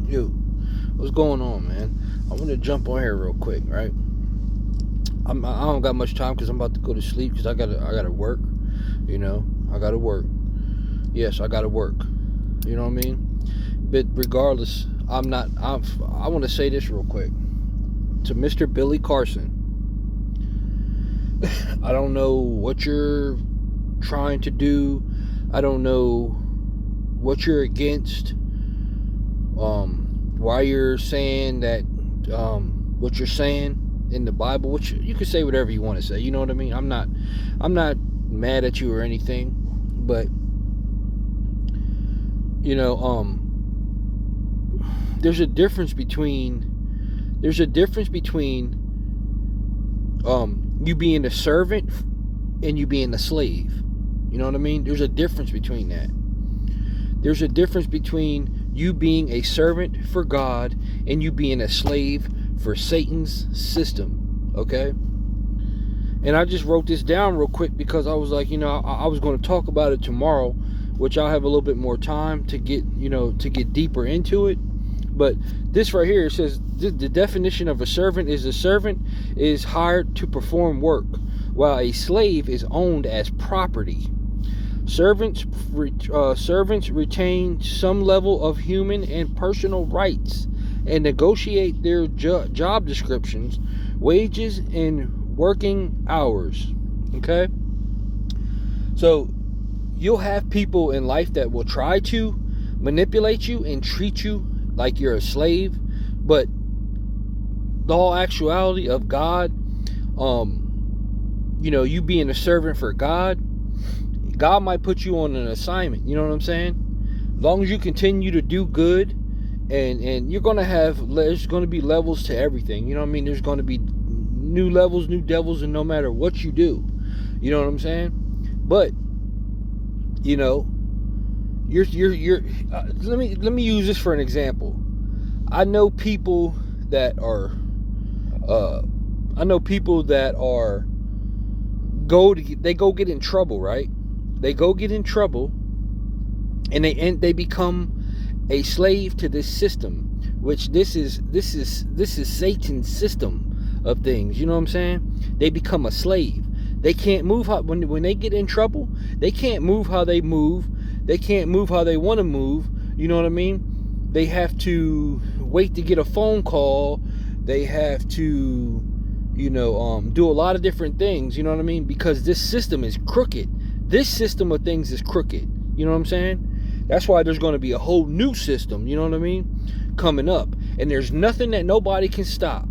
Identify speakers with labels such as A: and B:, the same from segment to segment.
A: Yo, what's going on, man? I want to jump on here real quick, right? I don't got much time because I'm about to go to sleep because I gotta work. I gotta work. Yes, I gotta work. You know what I mean? But regardless, I want to say this real quick to Mr. Billy Carson. I don't know what you're trying to do. I don't know what you're against. Why you're saying that, what you're saying in the Bible, which you can say whatever you want to say. You know what I mean? I'm not mad at you or anything, but there's a difference between you being a servant and you being a slave. You know what I mean? There's a difference between that. There's a difference between you being a servant for God and you being a slave for Satan's system. Okay? And I just wrote this down real quick because I was like, I was going to talk about it tomorrow, which I'll have a little bit more time to get deeper into it. But this right here, it says the definition of a servant is hired to perform work, while a slave is owned as property. Servants retain some level of human and personal rights and negotiate their job descriptions, wages, and working hours. Okay? So you'll have people in life that will try to manipulate you and treat you like you're a slave, but the whole actuality of God, you being a servant for God might put you on an assignment. You know what I'm saying? As long as you continue to do good, and there's going to be levels to everything. You know what I mean? There's going to be new levels, new devils, and no matter what you do. You know what I'm saying? But, let me use this for an example. I know people that are they go get in trouble, right? They go get in trouble, and they become a slave to this system, which this is Satan's system of things. You know what I'm saying? They become a slave. They can't move when they get in trouble. They can't move how they move. They can't move how they want to move. You know what I mean? They have to wait to get a phone call. They have to, do a lot of different things. You know what I mean? Because this system is crooked. This system of things is crooked. You know what I'm saying? That's why there's going to be a whole new system, you know what I mean, coming up. And there's nothing that nobody can stop.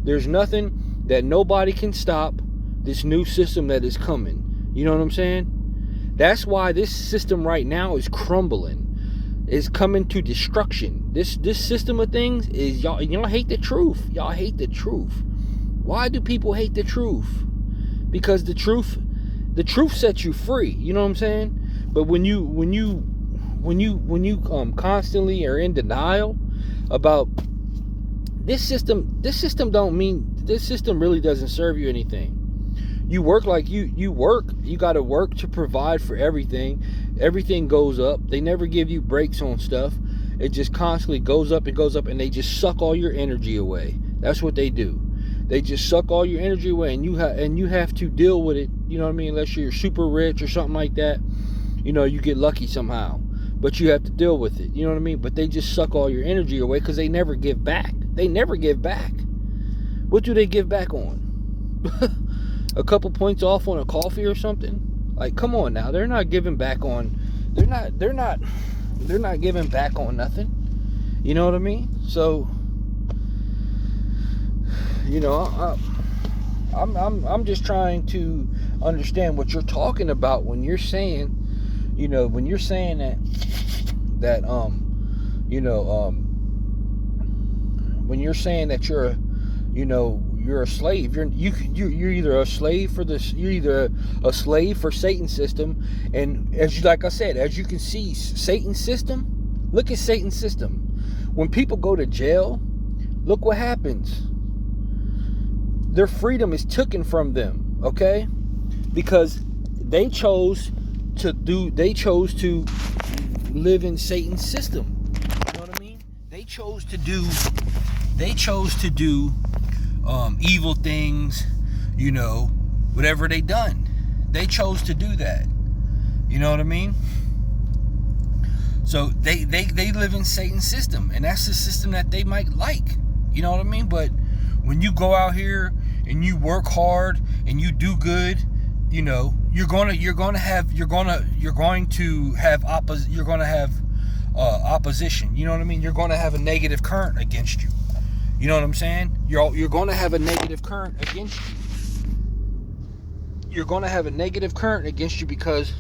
A: There's nothing that nobody can stop this new system that is coming. You know what I'm saying? That's why this system right now is crumbling. Is coming to destruction. This system of things is y'all hate the truth. Y'all hate the truth. Why do people hate the truth? Because the truth sets you free. You know what I'm saying? But when you constantly are in denial about this system really doesn't serve you anything. You work like you work. You got to work to provide for everything. Everything goes up. They never give you breaks on stuff. It just constantly goes up and goes up, and they just suck all your energy away. That's what they do. They just suck all your energy away, and you have to deal with it. You know what I mean? Unless you're super rich or something like that, you get lucky somehow. But you have to deal with it. You know what I mean? But they just suck all your energy away because they never give back. They never give back. What do they give back on? A couple points off on a coffee or something? Like, come on now. They're not giving back on. They're not giving back on nothing. You know what I mean? So, I'm just trying to understand what you're talking about when you're saying, when you're saying when you're saying that you're a slave. You're either a slave for this. You're either a slave for Satan's system, and like I said, as you can see, Satan's system. Look at Satan's system. When people go to jail, look what happens. Their freedom is taken from them. Okay, because they chose to live in Satan's system. You know what I mean? They chose to do evil things, you know, whatever they done. They chose to do that. You know what I mean? So they live in Satan's system, and that's the system that they might like. You know what I mean? But when you go out here and you work hard and you do good, you know, you're going to have opposition. You know what I mean? You're going to have a negative current against you. You know what I'm saying? You're going to have a negative current against you. You're going to have a negative current against you because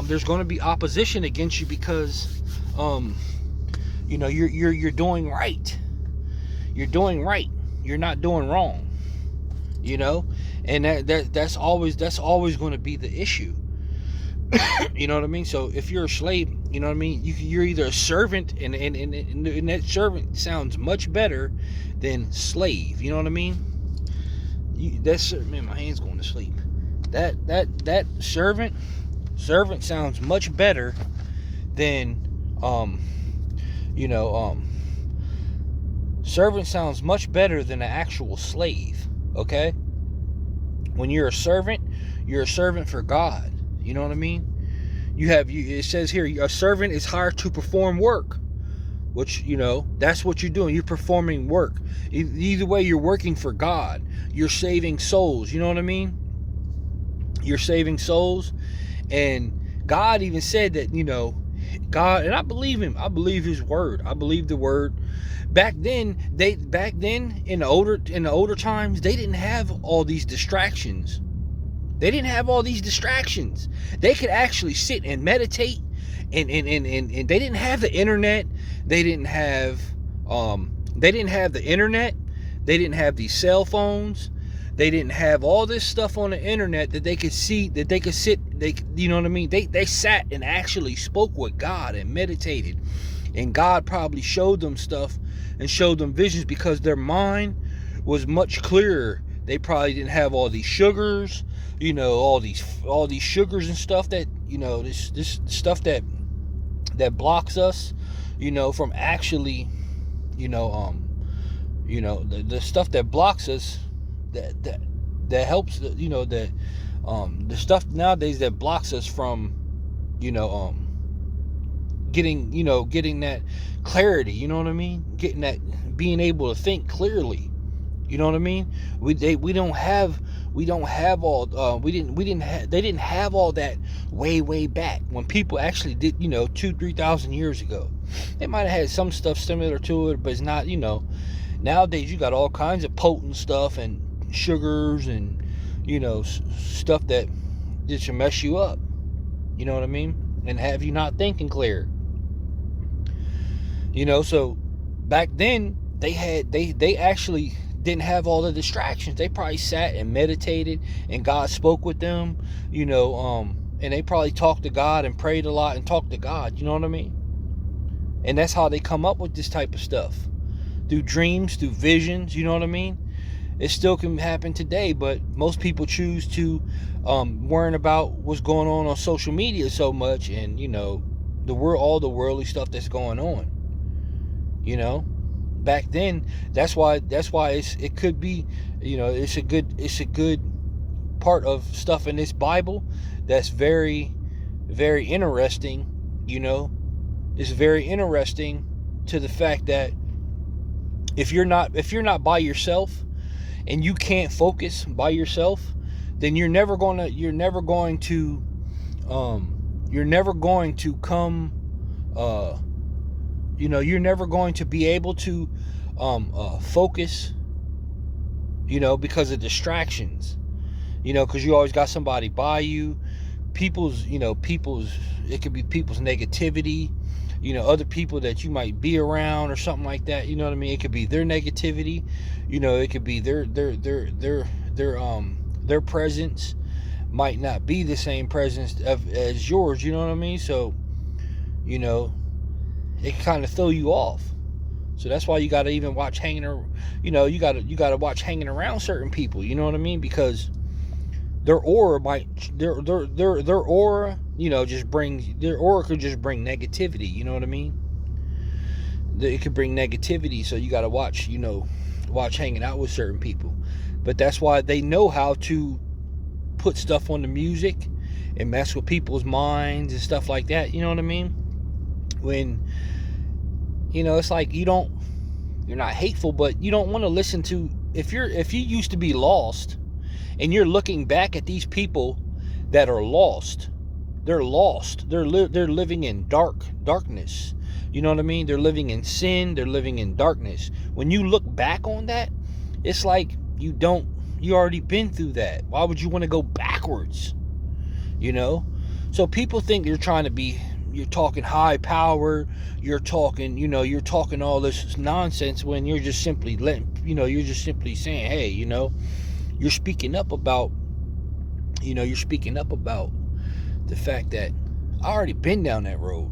A: there's going to be opposition against you because you're doing right. You're doing right. You're not doing wrong. You know, and that's always going to be the issue. You know what I mean? So if you're a slave, you know what I mean, you're either a servant, and that servant sounds much better than slave. You know what I mean? Man, my hand's going to sleep. That servant sounds much better than servant sounds much better than an actual slave. Okay? When you're a servant for God. You know what I mean? It says here, a servant is hired to perform work, which, you know, that's what you're doing. You're performing work. Either way, you're working for God. You're saving souls. You know what I mean? You're saving souls. And God even said that, you know, God, and I believe him. I believe his word. I believe the word. Back then in the older times, they didn't have all these distractions. They could actually sit and meditate, and they didn't have the internet. They didn't have the internet. They didn't have these cell phones. They didn't have all this stuff on the internet that they could see, that they could sit, you know what I mean? They sat and actually spoke with God and meditated. And God probably showed them stuff and showed them visions because their mind was much clearer. They probably didn't have all these sugars, you know, all these sugars and stuff that, you know, this stuff that blocks us, you know, from actually, the stuff that blocks us, that helps, you know, the stuff nowadays that blocks us from, getting that clarity, you know what I mean? Getting that, being able to think clearly, you know what I mean? They didn't have all that way back when people actually did, 2,000-3,000 years ago. They might have had some stuff similar to it, but it's not, nowadays you got all kinds of potent stuff and sugars and, stuff that should mess you up, you know what I mean? And have you not thinking clear. So back then they actually didn't have all the distractions. They probably sat and meditated and God spoke with them, and they probably talked to God and prayed a lot and talked to God, you know what I mean? And that's how they come up with this type of stuff. Through dreams, through visions, you know what I mean? It still can happen today, but most people choose to worrying about what's going on social media so much, and all the worldly stuff that's going on. Back then, that's why it could be, it's a good part of stuff in this Bible that's very, very interesting. It's very interesting to the fact that if you're not by yourself and you can't focus by yourself, then you're never going to be able to focus, because of distractions, because you always got somebody by you, it could be people's negativity, other people that you might be around or something like that, you know what I mean? It could be their negativity, it could be their presence might not be the same presence as yours, you know what I mean? So, it can kind of throw you off. So that's why you got to even watch hanging around, you got to watch hanging around certain people, you know what I mean? Because their aura could just bring negativity, you know what I mean? it could bring negativity. So you got to watch, watch hanging out with certain people. But that's why they know how to put stuff on the music and mess with people's minds and stuff like that. You know what I mean? When, it's like you're not hateful, but you don't want to listen to, if you used to be lost and you're looking back at these people that are lost, they're lost. They're living in darkness. You know what I mean? They're living in sin. They're living in darkness. When you look back on that, it's like you already been through that. Why would you want to go backwards? So people think you're talking high power, you're talking all this nonsense, when you're just simply saying, hey, you're speaking up about the fact that I already been down that road.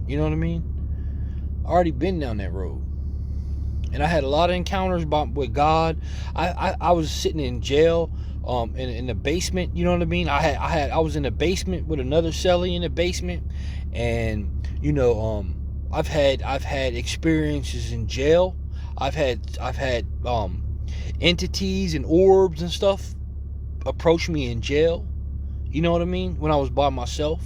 A: You know what I mean? I already been down that road. And I had a lot of encounters with God. I was sitting in jail, in the basement. You know what I mean? I was in the basement with another cellie in the basement, and I've had experiences in jail. I've had entities and orbs and stuff approach me in jail. You know what I mean? When I was by myself,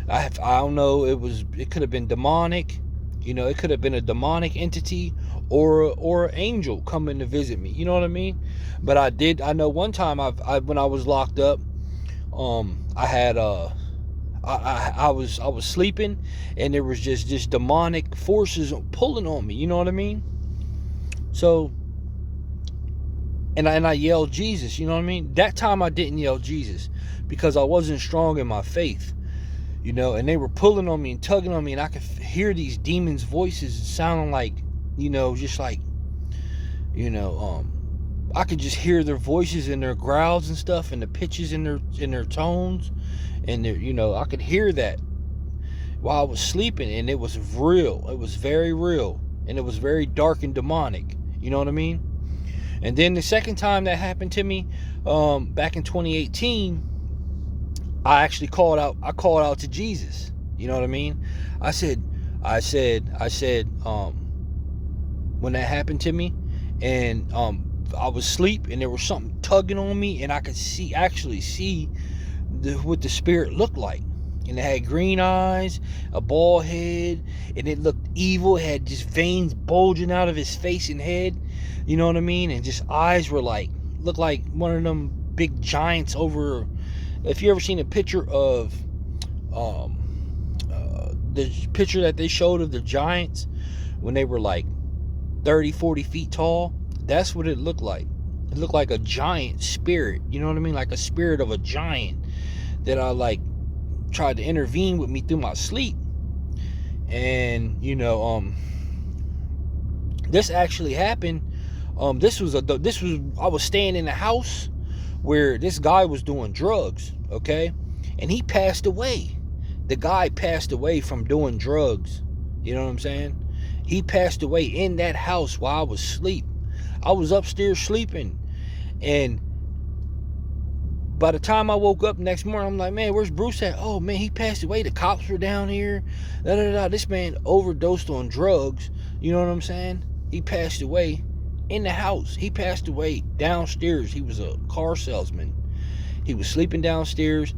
A: I don't know. It could have been demonic. It could have been a demonic entity or an angel coming to visit me. You know what I mean? But I know one time when I was locked up, I was sleeping, and there was just demonic forces pulling on me. You know what I mean? So, and I yelled Jesus. You know what I mean? That time I didn't yell Jesus because I wasn't strong in my faith. And they were pulling on me and tugging on me, and I could hear these demons' voices sounding like, just like, I could just hear their voices and their growls and stuff, and the pitches in their tones, and I could hear that while I was sleeping, and it was real. It was very real, and it was very dark and demonic. You know what I mean? And then the second time that happened to me, back in 2018. I actually called out to Jesus. You know what I mean? I said, when that happened to me, and I was asleep, and there was something tugging on me, and I could actually see what the spirit looked like. And it had green eyes, a bald head, and it looked evil. It had just veins bulging out of his face and head. You know what I mean? And just eyes were looked like one of them big giants over. If you ever seen a picture of the picture that they showed of the giants when they were like 30, 40 feet tall, that's what it looked like. It looked like a giant spirit, you know what I mean? Like a spirit of a giant that I tried to intervene with me through my sleep. And this actually happened. I was staying in a house where this guy was doing drugs, okay? And he passed away. The guy passed away from doing drugs. You know what I'm saying? He passed away in that house while I was asleep. I was upstairs sleeping. And by the time I woke up next morning, I'm like, man, where's Bruce at? Oh, man, he passed away. The cops were down here. This man overdosed on drugs. You know what I'm saying? He passed away in the house. He passed away downstairs. He was a car salesman. He was sleeping downstairs.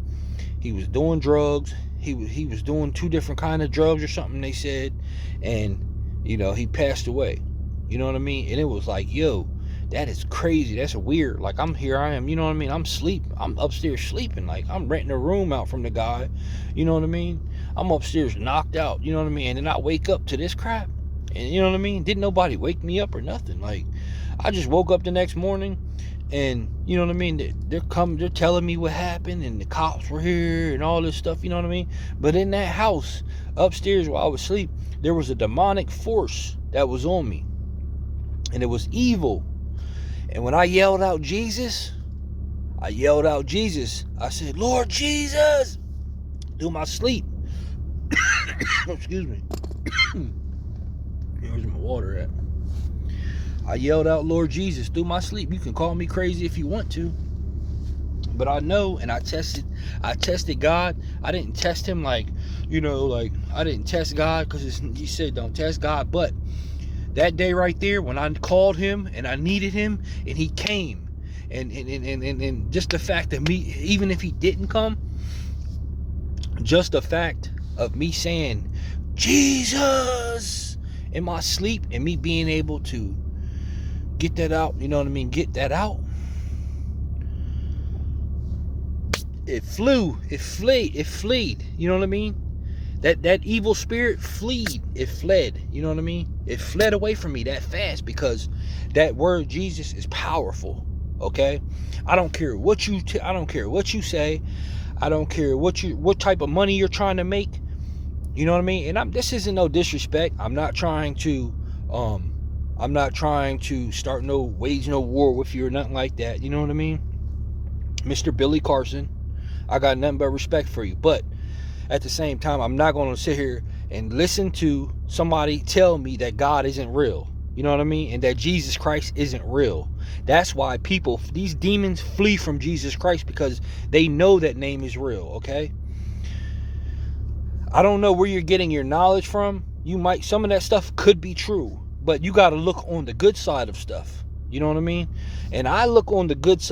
A: He was doing drugs. He was doing 2 different kind of drugs or something, they said. And he passed away. You know what I mean? And it was like, yo, that is crazy. That's weird. Like, I am, you know what I mean? I'm upstairs sleeping. Like, I'm renting a room out from the guy. You know what I mean? I'm upstairs knocked out. You know what I mean? And then I wake up to this crap. And you know what I mean? Didn't nobody wake me up or nothing. Like, I just woke up the next morning, and you know what I mean? They're telling me what happened, and the cops were here and all this stuff, you know what I mean? But in that house, upstairs while I was asleep, there was a demonic force that was on me. And it was evil. And when I yelled out Jesus, I said, Lord Jesus, through my sleep. Excuse me. Where's my water at? I yelled out, Lord Jesus, through my sleep. You can call me crazy if you want to. But I know, and I tested God. I didn't test him like, like I didn't test God because he said don't test God. But that day right there when I called him and I needed him and he came, and just the fact that me, even if he didn't come, just the fact of me saying Jesus in my sleep and me being able to get that out, get that out, it flew, it fled, you know what I mean? That evil spirit it fled, you know what I mean? It fled away from me that fast because that word Jesus is powerful, okay? I don't care what you say. I don't care what type of money you're trying to make, you know what I mean? And this isn't no disrespect. I'm not trying to start wage no war with you or nothing like that, you know what I mean? Mr. Billy Carson, I got nothing but respect for you, but at the same time, I'm not going to sit here and listen to somebody tell me that God isn't real. You know what I mean? And that Jesus Christ isn't real. That's why these demons flee from Jesus Christ, because they know that name is real, okay? I don't know where you're getting your knowledge from. Some of that stuff could be true, but you got to look on the good side of stuff. You know what I mean? And I look on the good side.